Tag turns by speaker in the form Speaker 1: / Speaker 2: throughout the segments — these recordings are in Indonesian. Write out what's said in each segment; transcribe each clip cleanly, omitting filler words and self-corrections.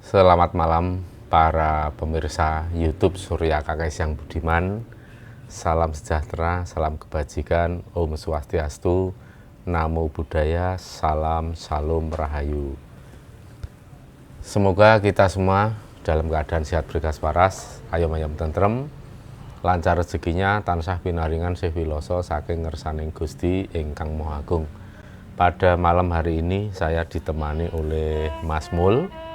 Speaker 1: Selamat malam para pemirsa YouTube Surya Kakais yang budiman. Salam sejahtera, salam kebajikan, Om Swastiastu, Namo Buddhaya, salam Salum Rahayu. Semoga kita semua dalam keadaan sehat berkas waras, ayam-ayam tentrem, lancar rezekinya, tansah pinaringan sewiloso saking ngersaning Gusti ingkang Maha Agung. Pada malam hari ini saya ditemani oleh Mas Mul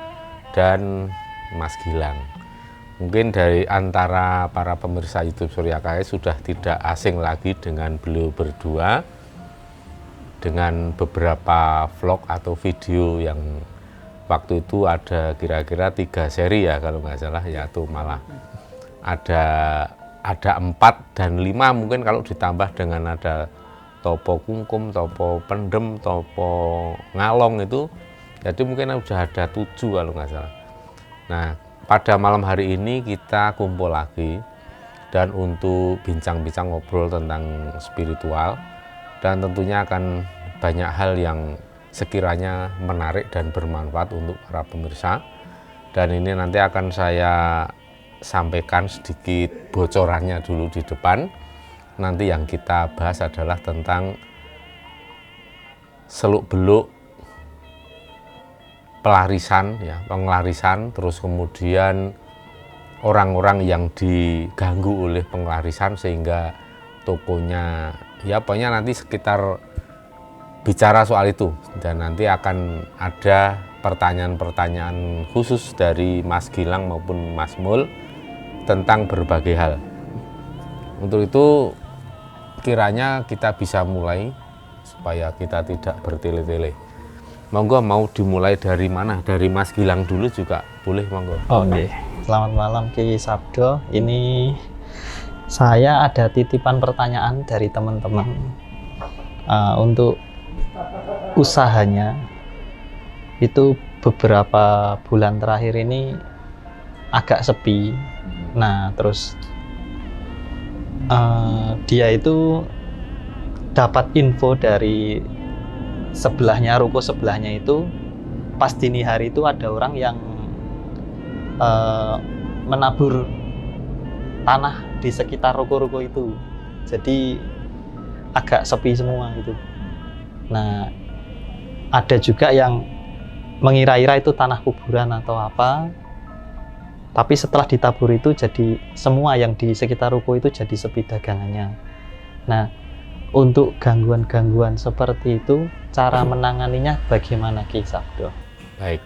Speaker 1: dan Mas Gilang. Mungkin dari antara para pemirsa YouTube Surya Kakais sudah tidak asing lagi dengan beliau berdua, dengan beberapa vlog atau video yang waktu itu ada kira-kira 3 seri ya kalau nggak salah, yaitu malah ada 4 dan 5 mungkin kalau ditambah dengan ada topo kungkum, topo pendem, topo ngalong itu, jadi mungkin sudah ada 7 kalau nggak salah. Nah, pada malam hari ini kita kumpul lagi dan untuk bincang-bincang ngobrol tentang spiritual, dan tentunya akan banyak hal yang sekiranya menarik dan bermanfaat untuk para pemirsa. Dan ini nanti akan saya sampaikan sedikit bocorannya dulu di depan. Nanti yang kita bahas adalah tentang seluk-beluk pelarisan, ya, pengelarisan, terus kemudian orang-orang yang diganggu oleh pengelarisan sehingga tokonya, ya pokoknya nanti sekitar bicara soal itu, dan nanti akan ada pertanyaan-pertanyaan khusus dari Mas Gilang maupun Mas Mul tentang berbagai hal. Untuk itu kiranya kita bisa mulai supaya kita tidak bertele-tele. Monggo, mau dimulai dari mana? Dari Mas Gilang dulu juga boleh, monggo.
Speaker 2: Oke. Selamat malam Ki Sabdo. Ini saya ada titipan pertanyaan dari teman-teman untuk usahanya. Itu beberapa bulan terakhir ini agak sepi. Nah, terus dia itu dapat info dari sebelahnya, ruko sebelahnya itu pas dini hari itu ada orang yang menabur tanah di sekitar ruko-ruko itu, jadi agak sepi semua gitu. Nah, ada juga yang mengira-ira itu tanah kuburan atau apa, tapi setelah ditabur itu jadi semua yang di sekitar ruko itu jadi sepi dagangannya. Nah, untuk gangguan-gangguan seperti itu, cara menanganinya bagaimana Ki Sabdo?
Speaker 1: Baik,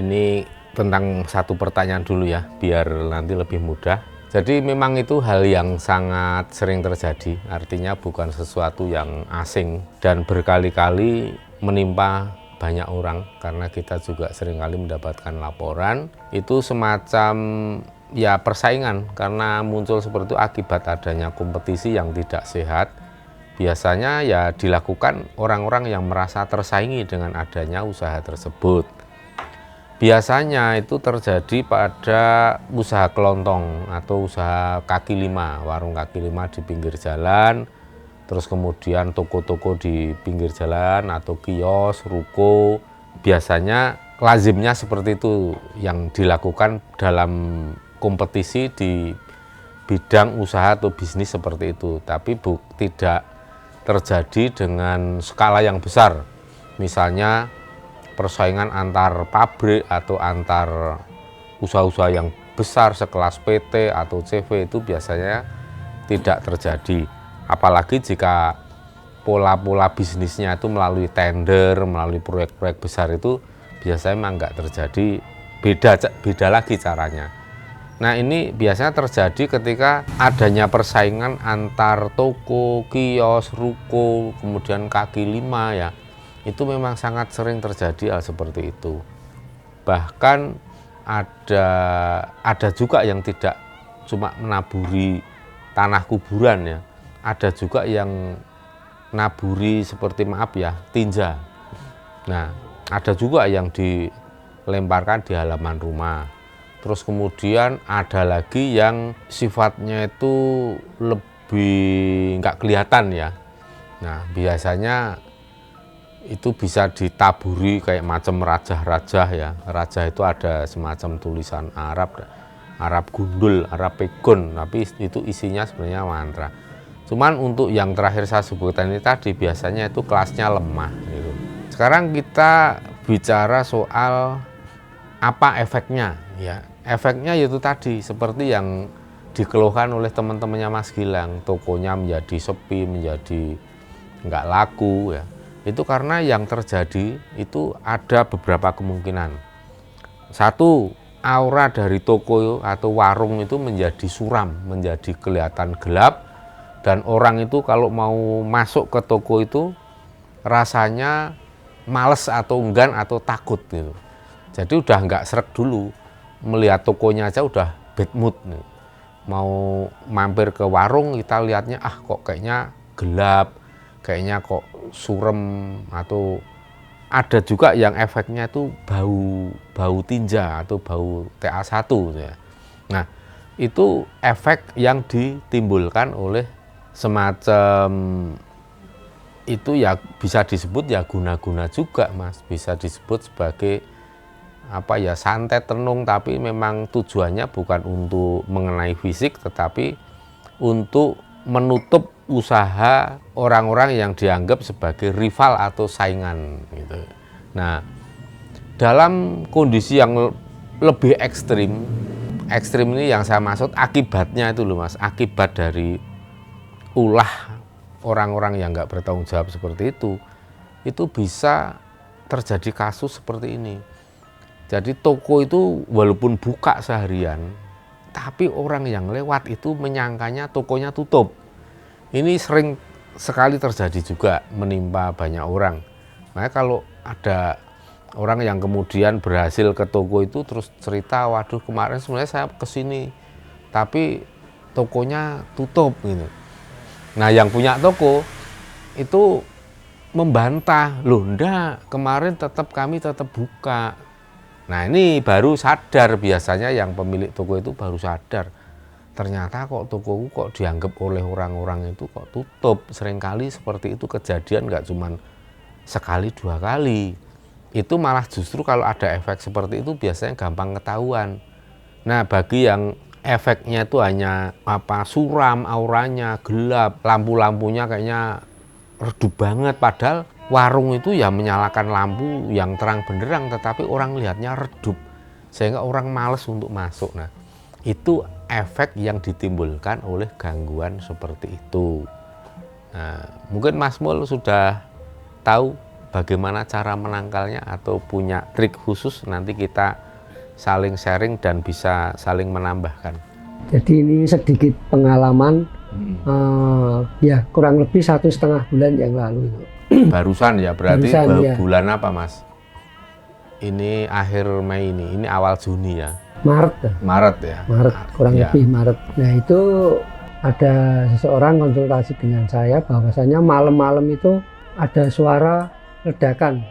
Speaker 1: ini tentang satu pertanyaan dulu ya, biar nanti lebih mudah. Jadi memang itu hal yang sangat sering terjadi, artinya bukan sesuatu yang asing dan berkali-kali menimpa banyak orang, karena kita juga seringkali mendapatkan laporan itu semacam ya persaingan, karena muncul seperti itu akibat adanya kompetisi yang tidak sehat. Biasanya ya dilakukan orang-orang yang merasa tersaingi dengan adanya usaha tersebut. Biasanya itu terjadi pada usaha kelontong atau usaha kaki lima, warung kaki lima di pinggir jalan, terus kemudian toko-toko di pinggir jalan atau kios, ruko. Biasanya lazimnya seperti itu yang dilakukan dalam kompetisi di bidang usaha atau bisnis seperti itu, tapi tidak terjadi dengan skala yang besar. Misalnya persaingan antar pabrik atau antar usaha-usaha yang besar sekelas PT atau CV itu biasanya tidak terjadi. Apalagi jika pola-pola bisnisnya itu melalui tender, melalui proyek-proyek besar, itu biasanya memang nggak terjadi. Beda lagi caranya. Nah, ini biasanya terjadi ketika adanya persaingan antar toko, kios, ruko, kemudian kaki lima ya. Itu memang sangat sering terjadi hal seperti itu. Bahkan ada juga yang tidak cuma menaburi tanah kuburan ya. Ada juga yang naburi seperti tinja. Nah, ada juga yang dilemparkan di halaman rumah. Terus kemudian ada lagi yang sifatnya itu lebih nggak kelihatan ya. Nah, biasanya itu bisa ditaburi kayak macam rajah-rajah ya. Rajah itu ada semacam tulisan Arab, Arab gundul, Arab pegon, tapi itu isinya sebenarnya mantra. Cuman untuk yang terakhir saya sebutkan ini tadi biasanya itu kelasnya lemah gitu. Sekarang kita bicara soal apa efeknya ya. Efeknya yaitu tadi seperti yang dikeluhkan oleh teman-temannya Mas Gilang, tokonya menjadi sepi, menjadi nggak laku ya. Itu karena yang terjadi itu ada beberapa kemungkinan. Satu, aura dari toko atau warung itu menjadi suram, menjadi kelihatan gelap, dan orang itu kalau mau masuk ke toko itu rasanya males atau enggan atau takut gitu. Jadi udah nggak sreg dulu, melihat tokonya aja udah bad mood nih. Mau mampir ke warung kita lihatnya kok kayaknya gelap, kayaknya kok surem, atau ada juga yang efeknya itu bau tinja atau bau TA1 ya. Nah, itu efek yang ditimbulkan oleh semacam itu ya, bisa disebut ya guna-guna juga Mas, bisa disebut sebagai apa ya, santet tenung, tapi memang tujuannya bukan untuk mengenai fisik tetapi untuk menutup usaha orang-orang yang dianggap sebagai rival atau saingan gitu. Nah, dalam kondisi yang lebih ekstrim ini yang saya maksud akibatnya itu loh Mas, akibat dari ulah orang-orang yang nggak bertanggung jawab seperti itu bisa terjadi kasus seperti ini. Jadi toko itu walaupun buka seharian, tapi orang yang lewat itu menyangkanya tokonya tutup. Ini sering sekali terjadi juga menimpa banyak orang. Makanya kalau ada orang yang kemudian berhasil ke toko itu terus cerita, waduh kemarin sebenarnya saya kesini, tapi tokonya tutup gitu. Nah yang punya toko itu membantah, loh enggak, kemarin kami tetap buka. Nah ini baru sadar, biasanya yang pemilik toko itu baru sadar, ternyata kok tokoku kok dianggap oleh orang-orang itu kok tutup. Seringkali seperti itu kejadian, nggak cuma sekali dua kali. Itu malah justru kalau ada efek seperti itu biasanya gampang ketahuan. Nah bagi yang efeknya itu hanya suram, auranya gelap, lampu-lampunya kayaknya redup banget, padahal warung itu ya menyalakan lampu yang terang benderang, tetapi orang lihatnya redup sehingga orang males untuk masuk. Nah itu efek yang ditimbulkan oleh gangguan seperti itu. Nah, mungkin Mas Mul sudah tahu bagaimana cara menangkalnya atau punya trik khusus, nanti kita saling sharing dan bisa saling menambahkan.
Speaker 3: Jadi ini sedikit pengalaman ya kurang lebih 1,5 bulan yang lalu.
Speaker 1: Barusan ya, berarti
Speaker 3: ya.
Speaker 1: Bulan apa Mas? Ini akhir Mei ini awal Juni ya?
Speaker 3: Maret ya, kurang lebih Maret. Nah itu ada seseorang konsultasi dengan saya bahwasanya malam-malam itu ada suara ledakan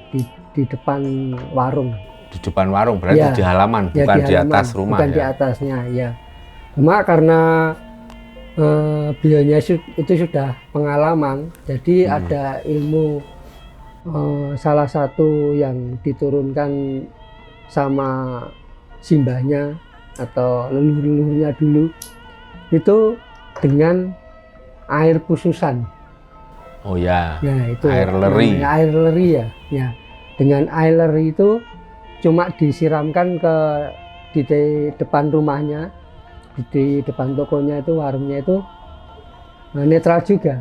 Speaker 3: di depan warung. Di depan warung berarti ya, di halaman, bukan di atas rumah. Bukan ya? Di atasnya ya. Cuma karena beliaunya itu sudah pengalaman, jadi ada ilmu salah satu yang diturunkan sama simbahnya atau leluhur-leluhurnya dulu itu dengan air pususan.
Speaker 1: Oh ya.
Speaker 3: Ya itu
Speaker 1: air leri.
Speaker 3: Air leri ya. Ya. Dengan air leri itu cuma disiramkan di depan rumahnya, di depan tokonya itu, warungnya itu netral juga.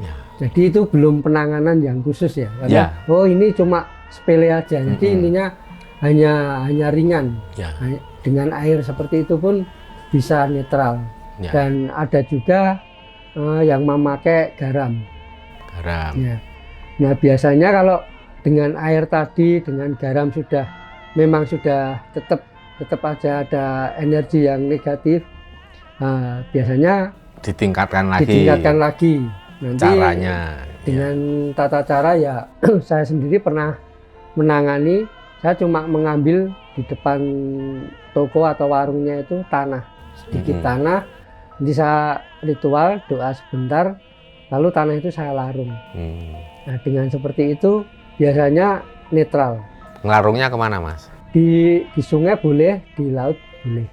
Speaker 3: Ya. Jadi itu belum penanganan yang khusus ya. Karena oh ini cuma sepele aja. Jadi intinya hanya ringan. Ya. Dengan air seperti itu pun bisa netral. Ya. Dan ada juga yang memakai garam. Ya. Nah biasanya kalau dengan air tadi, dengan garam memang sudah tetap aja ada energi yang negatif. Biasanya ditingkatkan lagi. Nanti caranya dengan tata cara ya saya sendiri pernah menangani. Saya cuma mengambil di depan toko atau warungnya itu tanah, sedikit tanah. Nanti saya ritual doa sebentar, lalu tanah itu saya larung. Nah dengan seperti itu biasanya netral.
Speaker 1: Ngelarungnya kemana, Mas?
Speaker 3: Di sungai boleh, di laut boleh.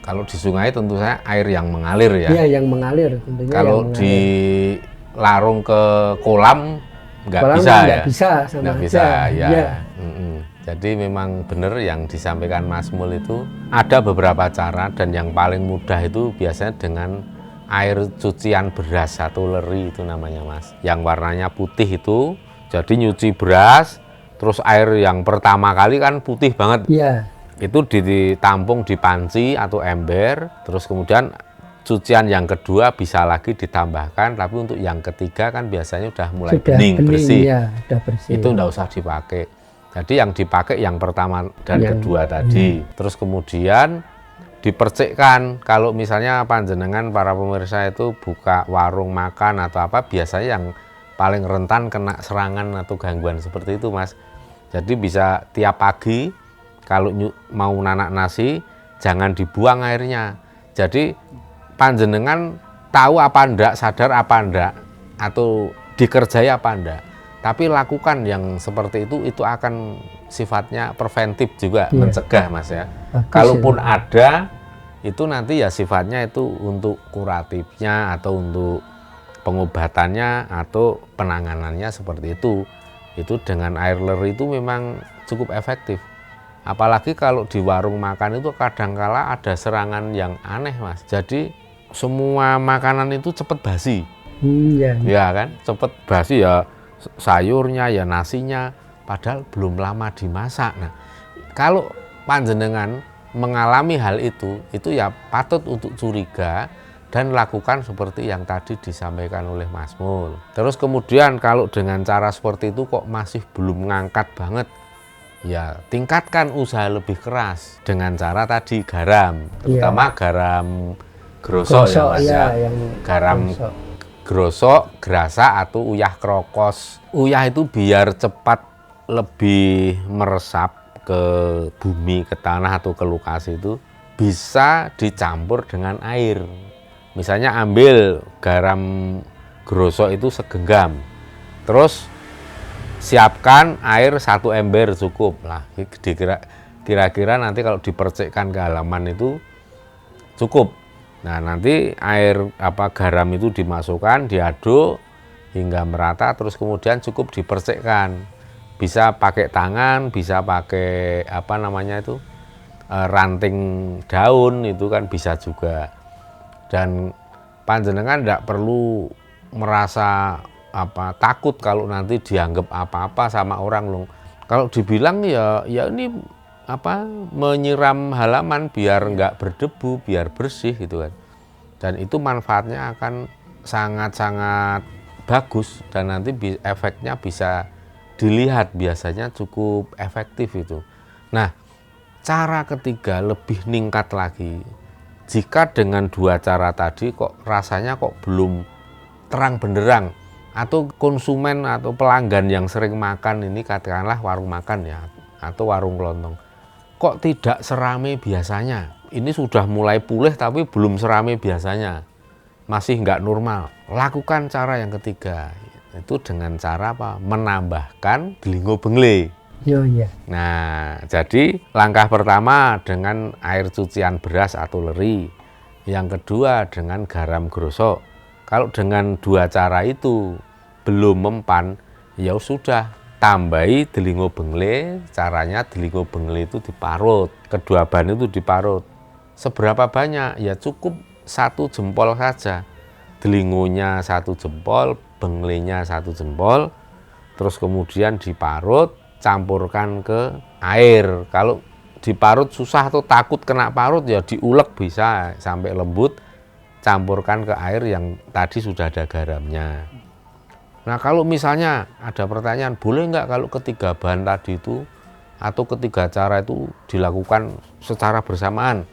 Speaker 1: Kalau di sungai tentu saja air yang mengalir ya.
Speaker 3: Iya, yang mengalir tentunya.
Speaker 1: Kalau
Speaker 3: yang
Speaker 1: di larung ke kolam nggak
Speaker 3: kolam
Speaker 1: bisa
Speaker 3: nggak
Speaker 1: ya.
Speaker 3: bisa, sama
Speaker 1: Nggak
Speaker 3: aja.
Speaker 1: bisa ya.
Speaker 3: Iya.
Speaker 1: Jadi memang benar yang disampaikan Mas Mul itu ada beberapa cara, dan yang paling mudah itu biasanya dengan air cucian beras 1 leri itu namanya, Mas. Yang warnanya putih itu, jadi nyuci beras, terus air yang pertama kali kan putih banget.
Speaker 3: Iya.
Speaker 1: Itu ditampung di panci atau ember, terus kemudian cucian yang kedua bisa lagi ditambahkan, tapi untuk yang ketiga kan biasanya udah mulai bening, bersih.
Speaker 3: Ya, udah bersih.
Speaker 1: Itu enggak usah dipakai. Jadi yang dipakai yang pertama dan kedua tadi. Terus kemudian dipercikkan. Kalau misalnya panjenengan para pemirsa itu buka warung makan atau apa, biasanya yang paling rentan kena serangan atau gangguan seperti itu, Mas. Jadi bisa tiap pagi kalau mau nanak nasi, jangan dibuang airnya. Jadi panjenengan tahu apa enggak, sadar apa enggak, atau dikerjai apa enggak. Tapi lakukan yang seperti itu akan sifatnya preventif juga, mencegah, Mas ya. Kalaupun ada, itu nanti ya sifatnya itu untuk kuratifnya atau untuk pengobatannya atau penanganannya seperti itu. Itu dengan air leri itu memang cukup efektif. Apalagi kalau di warung makan itu kadangkala ada serangan yang aneh, Mas. Jadi semua makanan itu cepat basi. Ya kan, cepat basi ya, sayurnya ya, nasinya, padahal belum lama dimasak. Nah, kalau panjenengan mengalami hal itu ya patut untuk curiga dan lakukan seperti yang tadi disampaikan oleh Mas Mul. Terus kemudian kalau dengan cara seperti itu kok masih belum ngangkat banget, ya tingkatkan usaha lebih keras dengan cara tadi garam, terutama garam grosok ya, Mas ya. Garam grosok, gerasa atau uyah krokos. Uyah itu biar cepat lebih meresap ke bumi, ke tanah atau ke lokasi itu, bisa dicampur dengan air. Misalnya ambil garam grosok itu segenggam, terus siapkan air 1 ember cukup lah. Kira-kira nanti kalau dipercikkan ke halaman itu cukup. Nah, nanti air garam itu dimasukkan, diaduk hingga merata, terus kemudian cukup dipercikkan. Bisa pakai tangan, bisa pakai ranting daun, itu kan bisa juga. Dan panjenengan tidak perlu merasa takut kalau nanti dianggap apa-apa sama orang loh. Kalau dibilang ya ini menyiram halaman biar nggak berdebu, biar bersih gitu kan. Dan itu manfaatnya akan sangat-sangat bagus, dan nanti efeknya bisa dilihat, biasanya cukup efektif itu. Nah, cara ketiga lebih ningkat lagi. Jika dengan 2 cara tadi kok rasanya kok belum terang benderang, atau konsumen atau pelanggan yang sering makan ini, katakanlah warung makan ya, atau warung kelontong, kok tidak serame biasanya. Ini sudah mulai pulih tapi belum serame biasanya, masih nggak normal. Lakukan cara yang ketiga, itu dengan cara menambahkan delingo bengle. Nah, jadi langkah pertama dengan air cucian beras atau leri, yang kedua dengan garam grosok. Kalau dengan 2 cara itu belum mempan, ya sudah, tambahi delingo bengle. Caranya delingo bengle itu diparut, kedua bahan itu diparut. Seberapa banyak? Ya cukup 1 jempol saja. Delingonya 1 jempol, benglenya 1 jempol, terus kemudian diparut, campurkan ke air. Kalau diparut susah atau takut kena parut, ya diulek bisa sampai lembut, campurkan ke air yang tadi sudah ada garamnya. Nah, kalau misalnya ada pertanyaan, boleh nggak kalau ketiga bahan tadi itu atau ketiga cara itu dilakukan secara bersamaan?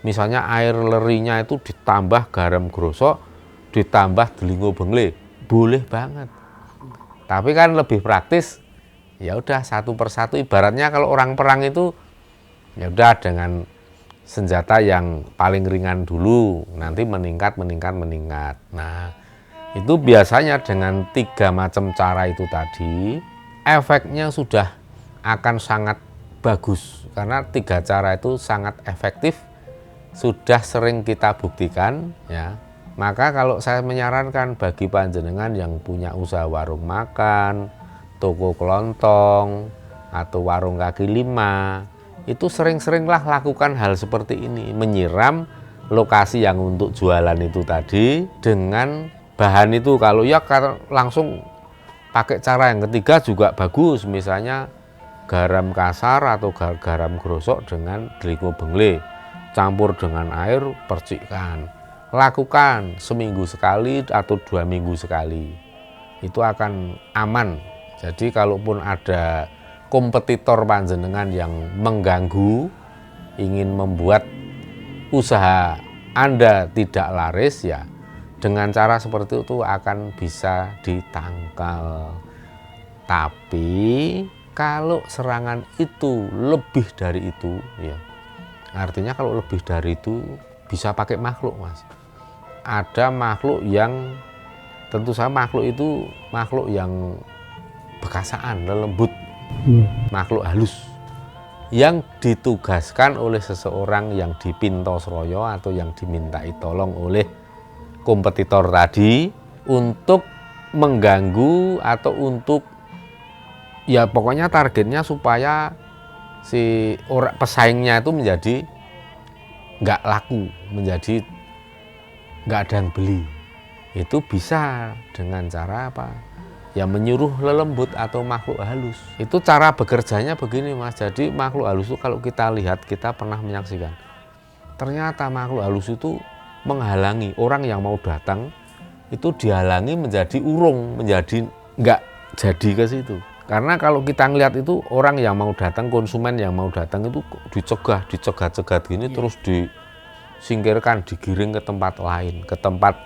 Speaker 1: Misalnya air lerinya itu ditambah garam grosok, ditambah delingo bengle, boleh banget. Tapi kan lebih praktis, ya udah 1 persatu. Ibaratnya kalau orang perang itu, ya udah dengan senjata yang paling ringan dulu, nanti meningkat. Nah, itu biasanya dengan 3 macam cara itu tadi, efeknya sudah akan sangat bagus, karena 3 cara itu sangat efektif, sudah sering kita buktikan ya. Maka kalau saya menyarankan bagi panjenengan yang punya usaha warung makan, toko kelontong, atau warung kaki lima, itu sering-seringlah lakukan hal seperti ini, menyiram lokasi yang untuk jualan itu tadi dengan bahan itu. Kalau ya langsung pakai cara yang ketiga juga bagus, misalnya garam kasar atau garam grosok dengan delingo bengle, campur dengan air, percikkan. Lakukan seminggu sekali atau 2 minggu sekali, itu akan aman. Jadi kalaupun ada kompetitor panjenengan yang mengganggu, ingin membuat usaha Anda tidak laris, ya dengan cara seperti itu akan bisa ditangkal. Tapi kalau serangan itu lebih dari itu, ya artinya kalau lebih dari itu bisa pakai makhluk, Mas. Ada makhluk yang tentu saja makhluk itu makhluk yang bekasaan, lembut, makhluk halus yang ditugaskan oleh seseorang yang dipintosroyo atau yang dimintai tolong oleh kompetitor tadi untuk mengganggu atau untuk ya pokoknya targetnya supaya si orang pesaingnya itu menjadi nggak laku, menjadi nggak ada yang beli. Itu bisa dengan cara apa? Ya menyuruh lelembut atau makhluk halus. Itu cara bekerjanya begini, Mas. Jadi makhluk halus itu kalau kita lihat, kita pernah menyaksikan, ternyata makhluk halus itu menghalangi orang yang mau datang, itu dihalangi menjadi urung, menjadi nggak jadi ke situ. Karena kalau kita ngelihat itu orang yang mau datang, konsumen yang mau datang itu dicegat-cegat gini, terus disingkirkan, digiring ke tempat lain, ke tempat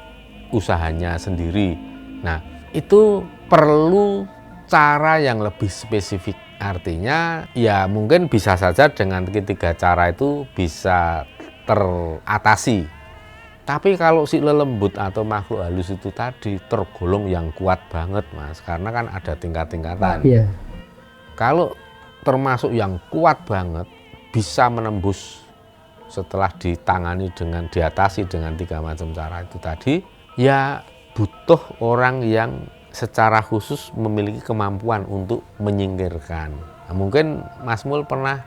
Speaker 1: usahanya sendiri. Nah, itu perlu cara yang lebih spesifik. Artinya ya mungkin bisa saja dengan 3 cara itu bisa teratasi. Tapi kalau si lelembut atau makhluk halus itu tadi tergolong yang kuat banget, Mas, karena kan ada tingkat-tingkatan.
Speaker 3: Iya.
Speaker 1: Kalau termasuk yang kuat banget, bisa menembus setelah ditangani dengan diatasi dengan 3 macam cara itu tadi, ya butuh orang yang secara khusus memiliki kemampuan untuk menyingkirkan. Nah, mungkin Mas Mul pernah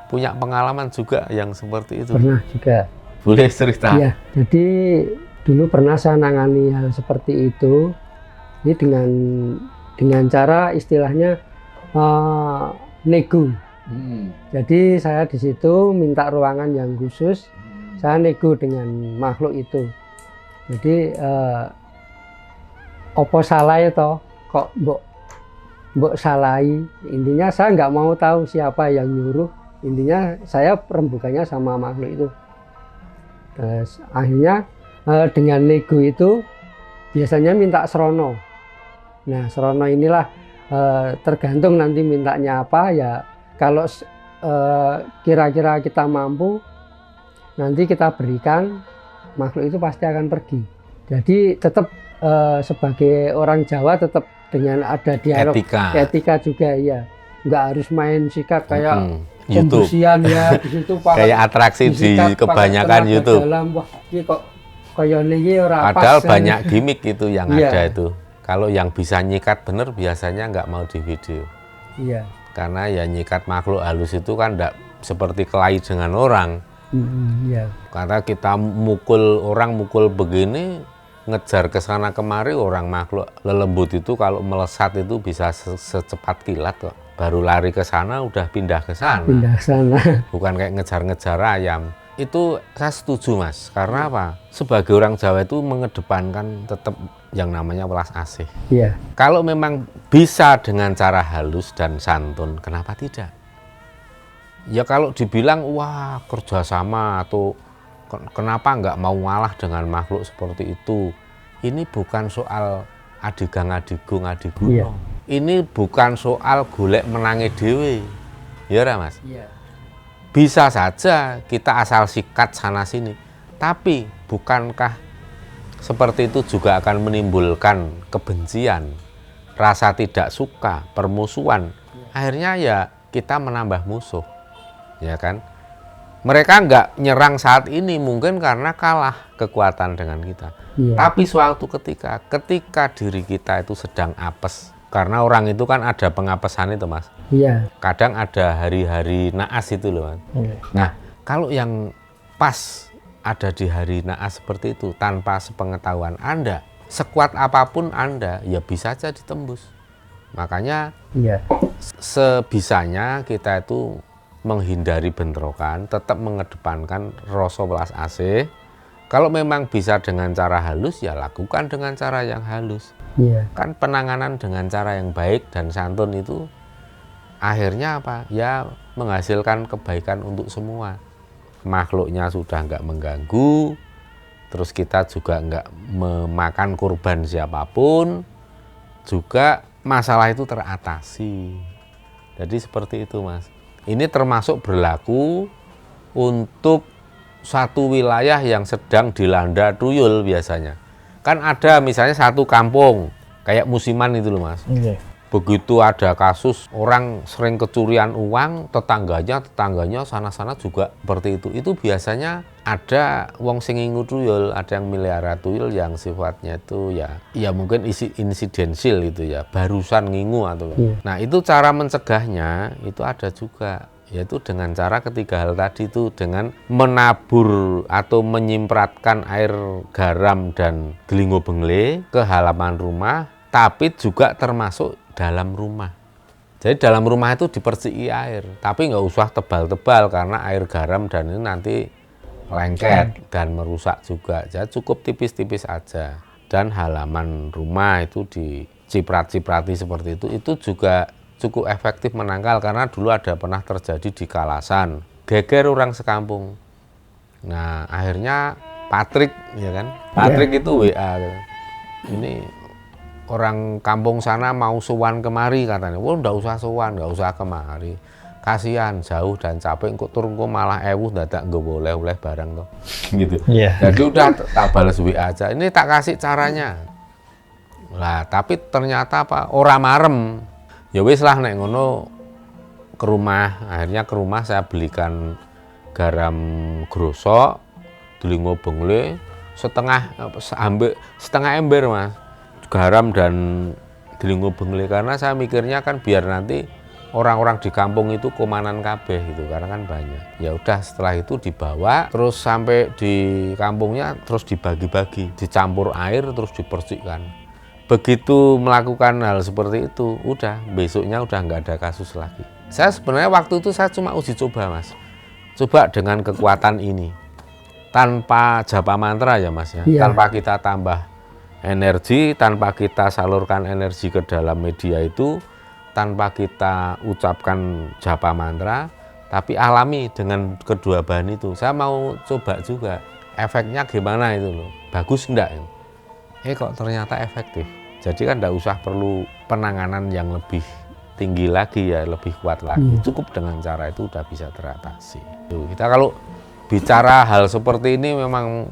Speaker 1: punya pengalaman juga yang seperti itu.
Speaker 3: Pernah juga.
Speaker 1: Boleh cerita?
Speaker 3: Iya, jadi dulu pernah saya nangani hal seperti itu. Ini dengan cara istilahnya nego. Jadi saya di situ minta ruangan yang khusus, saya nego dengan makhluk itu. Jadi opo salah itu kok mbok salahi. Intinya saya nggak mau tahu siapa yang nyuruh. Intinya saya rembukannya sama makhluk itu. Terus akhirnya dengan nego itu biasanya minta srono. Nah, srono inilah tergantung nanti mintanya apa ya. Kalau kira-kira kita mampu, nanti kita berikan, makhluk itu pasti akan pergi. Jadi tetap sebagai orang Jawa tetap dengan ada dialog etika juga ya. Nggak harus main sikat kayak pembersihan ya di situ
Speaker 1: kayak atraksi di kebanyakan YouTube.
Speaker 3: Dalam, wah, ini kok kayak ini ora pas.
Speaker 1: Padahal banyak gimmick itu yang ada itu. Kalau yang bisa nyikat bener biasanya nggak mau di video.
Speaker 3: Iya.
Speaker 1: Karena ya nyikat makhluk halus itu kan nggak seperti kelahi dengan orang.
Speaker 3: Iya.
Speaker 1: Karena kita mukul begini, ngejar ke sana kemari, orang makhluk lelembut itu kalau melesat itu bisa secepat kilat kok. Baru lari ke sana udah pindah ke sana.
Speaker 3: Pindah sana.
Speaker 1: Bukan kayak ngejar-ngejar ayam. Itu saya setuju, Mas. Karena apa? Sebagai orang Jawa itu mengedepankan tetap yang namanya welas asih.
Speaker 3: Iya.
Speaker 1: Kalau memang bisa dengan cara halus dan santun, kenapa tidak? Ya kalau dibilang wah kerjasama atau kenapa nggak mau ngalah dengan makhluk seperti itu? Ini bukan soal adigang-adigung adiguno.
Speaker 3: Iya.
Speaker 1: Ini bukan soal golek menangi dewe. Ya ora, Mas?
Speaker 3: Iya.
Speaker 1: Bisa saja kita asal sikat sana sini. Tapi bukankah seperti itu juga akan menimbulkan kebencian? rasa tidak suka, permusuhan, akhirnya ya kita menambah musuh, ya kan? Mereka nggak nyerang saat ini mungkin karena kalah kekuatan dengan kita.
Speaker 3: Iya.
Speaker 1: Tapi suatu ketika diri kita itu sedang apes, karena orang itu kan ada pengapesan itu Mas.
Speaker 3: Iya.
Speaker 1: Kadang ada hari-hari naas itu loh Mas. Nah, kalau yang pas ada di hari naas seperti itu tanpa sepengetahuan Anda, sekuat apapun Anda ya bisa saja ditembus. Makanya
Speaker 3: Iya.
Speaker 1: sebisanya kita itu menghindari bentrokan, tetap mengedepankan rasa welas asih. Kalau memang bisa dengan cara halus ya lakukan dengan cara yang halus.
Speaker 3: Iya.
Speaker 1: Kan penanganan dengan cara yang baik dan santun itu akhirnya apa? Ya menghasilkan kebaikan untuk semua. Makhluknya sudah nggak mengganggu, terus kita juga nggak memakan korban siapapun, juga masalah itu teratasi. Jadi seperti itu Mas. Ini termasuk berlaku untuk satu wilayah yang sedang dilanda tuyul biasanya. Kan ada misalnya satu kampung, kayak musiman itu loh Mas. Begitu ada kasus orang sering kecurian uang, tetangganya sana-sana juga seperti itu. Itu biasanya ada wong sing ngingu tuyul, ada yang melihara tuyul yang sifatnya itu ya mungkin insidensil itu ya, barusan ngingu atau. Nah, itu cara mencegahnya itu ada juga, yaitu dengan cara ketiga hal tadi itu, dengan menabur atau menyimpratkan air garam dan delingo bengle ke halaman rumah, tapi juga termasuk dalam rumah. Jadi dalam rumah itu dipersiki air, tapi nggak usah tebal-tebal karena air garam dan ini nanti lengket dan merusak juga. Jadi cukup tipis-tipis aja. Dan halaman rumah itu diciprat-ciprati seperti itu juga cukup efektif menangkal, karena dulu ada pernah terjadi di Kalasan, geger orang sekampung. Nah akhirnya Patrick, ya kan, Patrick itu WA, ini orang kampung sana mau sowan kemari katanya. Wah, nggak usah sowan, nggak usah kemari, kasihan jauh dan capek, kok turun kok malah dadak nggak boleh barang tuh gitu. Jadi udah tak balas WA aja, ini tak kasih caranya lah. Tapi ternyata apa, ora marem. Ya wis lah nek ngono ke rumah. Akhirnya ke rumah saya belikan garam grosok, delingo bengle setengah ember Mas, garam dan delingo bengle, karena saya mikirnya kan biar nanti orang-orang di kampung itu komanan kabeh gitu, karena kan banyak. Ya udah, setelah itu dibawa terus sampai di kampungnya, terus dibagi-bagi, dicampur air terus dipersihkan. Begitu melakukan hal seperti itu, udah besoknya udah nggak ada kasus lagi. Saya sebenarnya waktu itu saya cuma uji coba Mas, coba dengan kekuatan ini tanpa japa mantra ya Mas ya, tanpa kita tambah energi, tanpa kita salurkan energi ke dalam media itu, tanpa kita ucapkan japa mantra, tapi alami dengan kedua bahan itu. Saya mau coba juga efeknya gimana itu loh, bagus enggak? Kok ternyata efektif. Jadi kan enggak usah perlu penanganan yang lebih tinggi lagi ya, lebih kuat lagi. Cukup dengan cara itu udah bisa teratasi. Kita kalau bicara hal seperti ini memang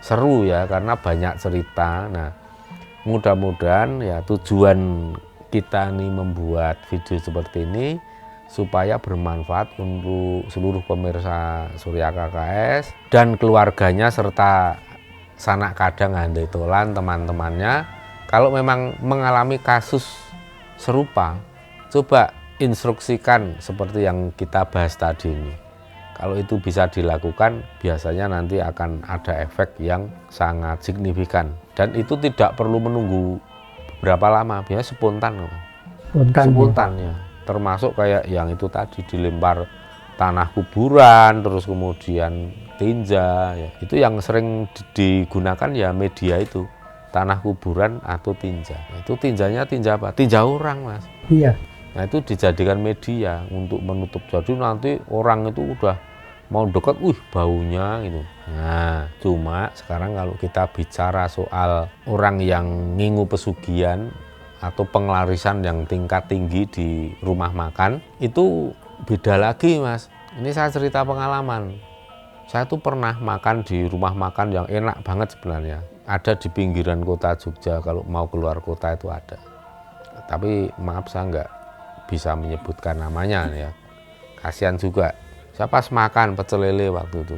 Speaker 1: seru ya, karena banyak cerita. Nah, mudah-mudahan ya tujuan kita nih membuat video seperti ini supaya bermanfaat untuk seluruh pemirsa Surya KKS dan keluarganya serta sanak kadang handai tolan teman-temannya. Kalau memang mengalami kasus serupa, coba instruksikan seperti yang kita bahas tadi ini. Kalau itu bisa dilakukan, biasanya nanti akan ada efek yang sangat signifikan. Dan itu tidak perlu menunggu berapa lama, biasanya spontan ya. Termasuk kayak yang itu tadi, dilempar tanah kuburan, terus kemudian tinja, ya. Itu yang sering digunakan ya media itu, tanah kuburan atau tinja. Itu tinjanya tinja apa? Tinja orang Mas.
Speaker 3: Iya.
Speaker 1: Nah itu dijadikan media untuk menutup, jadi nanti orang itu udah mau dekat, baunya gitu. Nah cuma sekarang kalau kita bicara soal orang yang ngingu pesugihan atau pengelarisan yang tingkat tinggi di rumah makan, itu beda lagi Mas. Ini saya cerita pengalaman. Saya tuh pernah makan di rumah makan yang enak banget sebenarnya. Ada di pinggiran kota Jogja, kalau mau keluar kota itu ada. tapi maaf saya nggak bisa menyebutkan namanya ya, kasihan juga. Saya pas makan pecel lele waktu itu,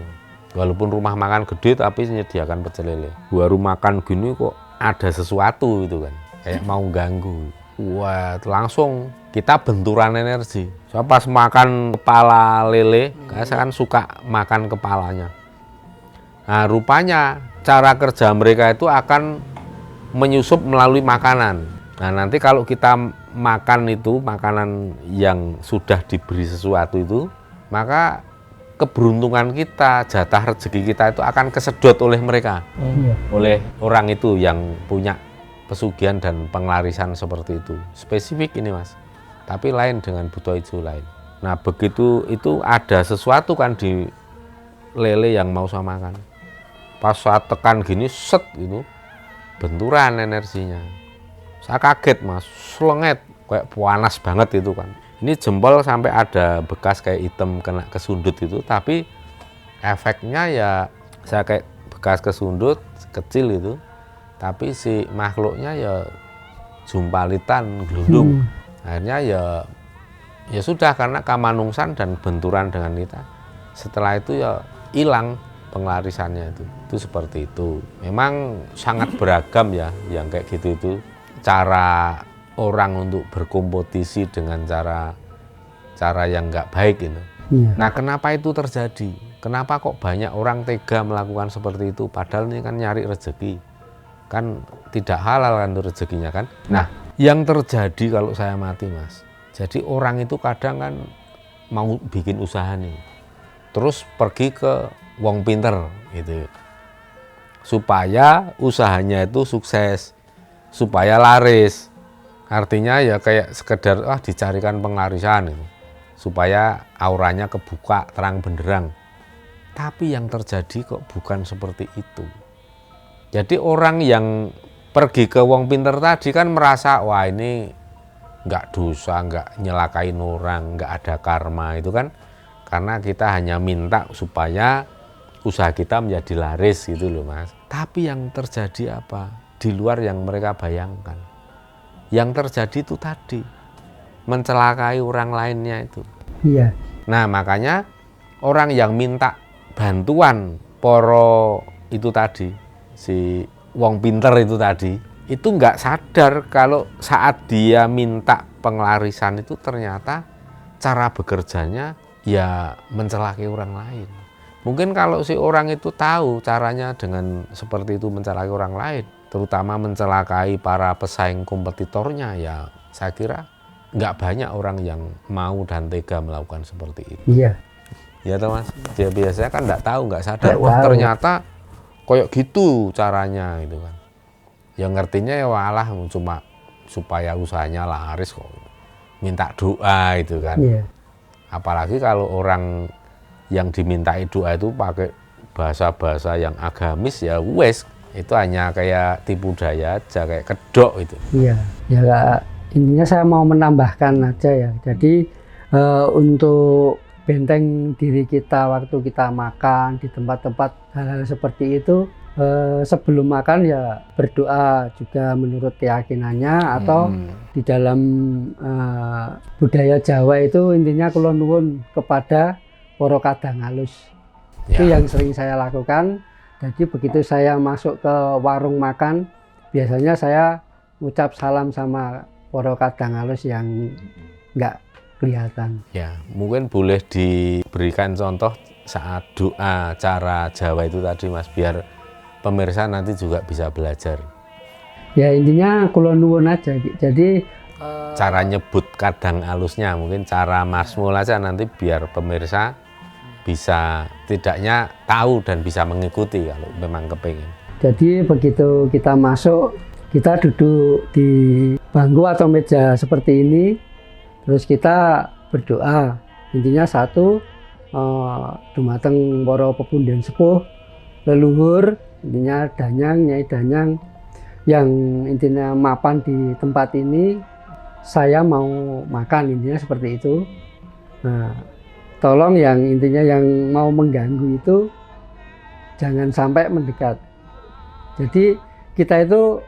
Speaker 1: walaupun rumah makan gede tapi menyediakan pecel lele, baru makan gini kok ada sesuatu gitu kan, kayak mau ganggu. Wah, langsung kita benturan energi. Saya pas makan kepala lele, saya kan suka makan kepalanya. Nah, rupanya cara kerja mereka itu akan menyusup melalui makanan. Nah, nanti kalau kita makan itu, makanan yang sudah diberi sesuatu itu, maka keberuntungan kita, jatah rezeki kita itu akan kesedot oleh mereka. Oleh orang itu yang punya pesugihan dan penglarisan seperti itu. Spesifik ini Mas, tapi lain dengan buto ijo lain. Nah, begitu itu ada sesuatu kan di lele yang mau saya makan. Pas saya tekan gini, set itu benturan energinya. Saya kaget Mas, selenget, kayak panas banget itu kan. Ini jempol sampai ada bekas kayak hitam kena kesundut itu, tapi efeknya ya saya kayak bekas kesundut kecil itu, tapi si makhluknya ya jumpalitan, gelundung. Akhirnya ya sudah, karena kamanungsan dan benturan dengan kita. Setelah itu ya hilang penglarisannya itu seperti itu. Memang sangat beragam ya yang kayak gitu itu, cara orang untuk berkompetisi dengan cara yang nggak baik itu. Nah, kenapa itu terjadi? Kenapa kok banyak orang tega melakukan seperti itu? Padahal ini kan nyari rezeki, kan tidak halal kan itu rezekinya kan. Nah, yang terjadi kalau saya mati Mas, jadi orang itu kadang kan mau bikin usaha nih, terus pergi ke wong pinter gitu, supaya usahanya itu sukses, supaya laris. Artinya ya kayak sekedar dicarikan penglarisan gitu, supaya auranya kebuka terang benderang. Tapi yang terjadi kok bukan seperti itu. Jadi orang yang pergi ke wong pinter tadi kan merasa wah ini nggak dosa, nggak nyelakain orang, nggak ada karma itu kan, karena kita hanya minta supaya usaha kita menjadi laris gitu loh Mas. Tapi yang terjadi apa? Di luar yang mereka bayangkan. Yang terjadi itu tadi mencelakai orang lainnya itu. Iya. Nah, makanya orang yang minta bantuan poro itu tadi, si wong pinter itu tadi, itu nggak sadar kalau saat dia minta penglarisan itu ternyata cara bekerjanya ya mencelakai orang lain. Mungkin kalau si orang itu tahu caranya dengan seperti itu mencelakai orang lain, terutama mencelakai para pesaing kompetitornya, ya saya kira nggak banyak orang yang mau dan tega melakukan seperti itu. Iya. Ya toh Mas, dia biasanya kan nggak tahu, nggak sadar, wah ternyata kayak gitu caranya gitu kan. Yang ngertinya ya walah cuma supaya usahanya laris kok, minta doa itu kan. Iya. Apalagi kalau orang yang dimintai doa itu pakai bahasa-bahasa yang agamis, ya wes itu hanya kayak tipu daya aja, kayak kedok itu. Iya, ya intinya saya mau menambahkan aja ya. Jadi untuk benteng diri kita waktu kita makan di tempat-tempat hal-hal seperti itu, sebelum makan ya berdoa juga menurut keyakinannya, atau di dalam budaya Jawa itu intinya kula nuwun kepada para kadang alus. Ya. Itu yang sering saya lakukan. Jadi begitu saya masuk ke warung makan, biasanya saya ngucap salam sama para kadang alus yang nggak kelihatan. Ya, mungkin boleh diberikan contoh saat doa cara Jawa itu tadi Mas, biar pemirsa nanti juga bisa belajar. Ya intinya kula nuwun aja. Jadi cara nyebut kadang alusnya mungkin cara Mas Mul aja nanti biar pemirsa bisa tidaknya tahu dan bisa mengikuti kalau memang kepingin. Jadi begitu kita masuk, kita duduk di bangku atau meja seperti ini, terus kita berdoa. Intinya satu, dumateng para pepundhen sepuh leluhur, intinya danyang, nyai danyang yang intinya mapan di tempat ini, saya mau makan, intinya seperti itu. Nah, tolong yang intinya yang mau mengganggu itu jangan sampai mendekat. Jadi kita itu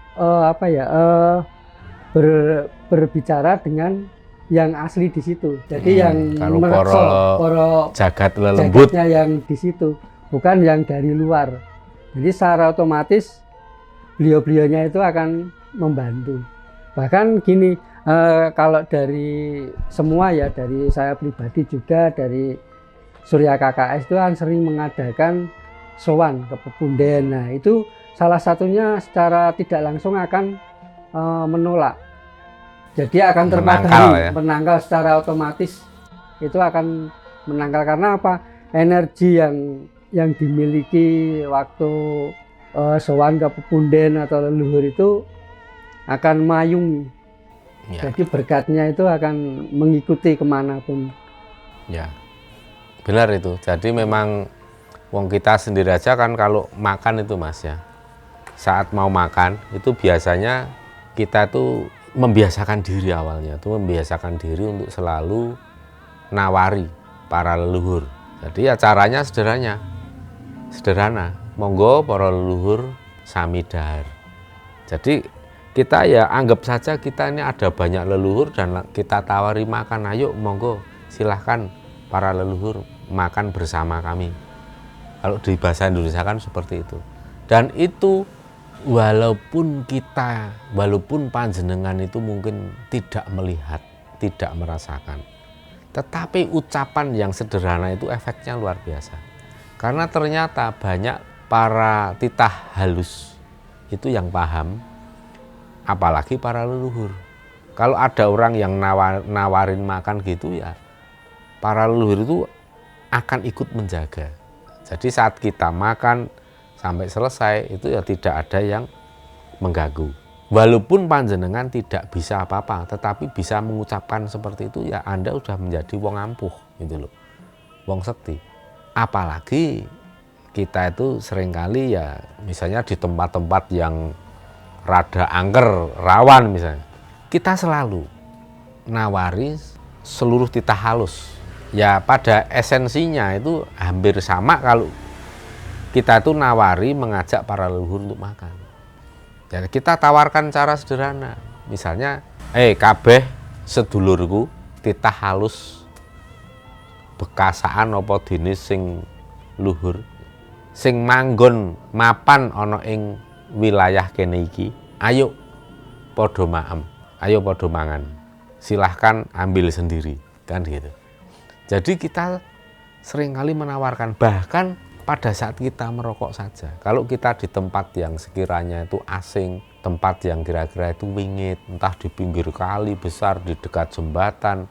Speaker 3: berbicara dengan yang asli di situ. Jadi yang
Speaker 1: kalau
Speaker 3: mereksa poro
Speaker 1: jagat lelembut
Speaker 3: jagatnya yang di situ, bukan yang dari luar. Jadi secara otomatis beliau-beliaunya itu akan membantu. Bahkan gini, kalau dari semua ya, dari saya pribadi juga, dari Surya KKS itu kan sering mengadakan sowan ke Pepunden. Nah itu salah satunya secara tidak langsung akan menolak. Jadi akan terpatahkan, menangkal secara otomatis itu akan menangkal. Karena apa? Energi yang dimiliki waktu sowan ke Pepunden atau leluhur itu akan mayungi. Ya. Jadi berkatnya itu akan mengikuti kemanapun.
Speaker 1: Ya, benar itu. Jadi memang wong kita sendiri aja kan kalau makan itu Mas ya, saat mau makan itu biasanya kita tuh membiasakan diri awalnya, tuh membiasakan diri untuk selalu nawari para leluhur. Jadi ya caranya sederhana, monggo para leluhur sami dahar. Jadi kita ya anggap saja kita ini ada banyak leluhur dan kita tawari makan, ayo monggo silahkan para leluhur makan bersama kami. Kalau di bahasa Indonesia kan seperti itu. Dan itu walaupun panjenengan itu mungkin tidak melihat, tidak merasakan, tetapi ucapan yang sederhana itu efeknya luar biasa. Karena ternyata banyak para titah halus itu yang paham, apalagi para leluhur. Kalau ada orang yang nawarin makan gitu ya, para leluhur itu akan ikut menjaga. Jadi saat kita makan sampai selesai itu ya tidak ada yang mengganggu. Walaupun panjenengan tidak bisa apa-apa, tetapi bisa mengucapkan seperti itu ya Anda sudah menjadi wong ampuh gitu loh, wong sekti. Apalagi kita itu seringkali ya misalnya di tempat-tempat yang rada angker, rawan misalnya, kita selalu nawari seluruh titah halus. Ya pada esensinya itu hampir sama kalau kita itu nawari mengajak para leluhur untuk makan. Ya, kita tawarkan cara sederhana. Misalnya, kabeh sedulurku titah halus bekasaan apa dene sing luhur sing manggon mapan ana ing wilayah kene iki. Ayo padha maem, ayo padha mangan. Silahkan ambil sendiri, kan gitu. Jadi kita seringkali menawarkan, bahkan pada saat kita merokok saja, kalau kita di tempat yang sekiranya itu asing, tempat yang kira-kira itu wingit, entah di pinggir kali besar, di dekat jembatan,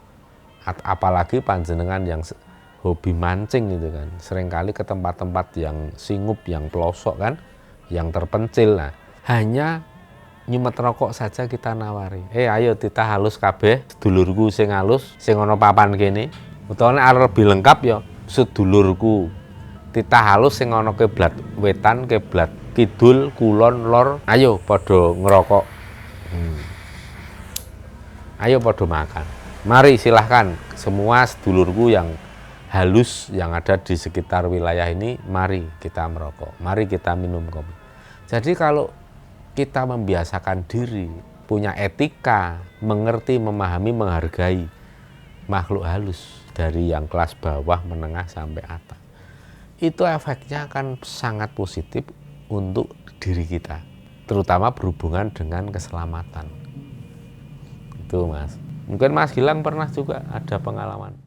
Speaker 1: apalagi panjenengan yang hobi mancing gitu kan, seringkali ke tempat-tempat yang singup, yang pelosok kan, yang terpencil. Nah, hanya nyumet rokok saja kita nawari, ayo titah halus kabeh, sedulurku sing halus, sing ana papan kene, utawa arep lebih lengkap ya, sedulurku titah halus sing ana kiblat wetan, kiblat kidul, kulon, lor, ayo padha ngerokok. Ayo padha makan. Mari silahkan semua sedulurku yang halus yang ada di sekitar wilayah ini, mari kita merokok, mari kita minum kopi. Jadi kalau kita membiasakan diri, punya etika, mengerti, memahami, menghargai makhluk halus dari yang kelas bawah, menengah sampai atas, itu efeknya akan sangat positif untuk diri kita, terutama berhubungan dengan keselamatan. Itu Mas. Mungkin Mas Gilang pernah juga ada pengalaman.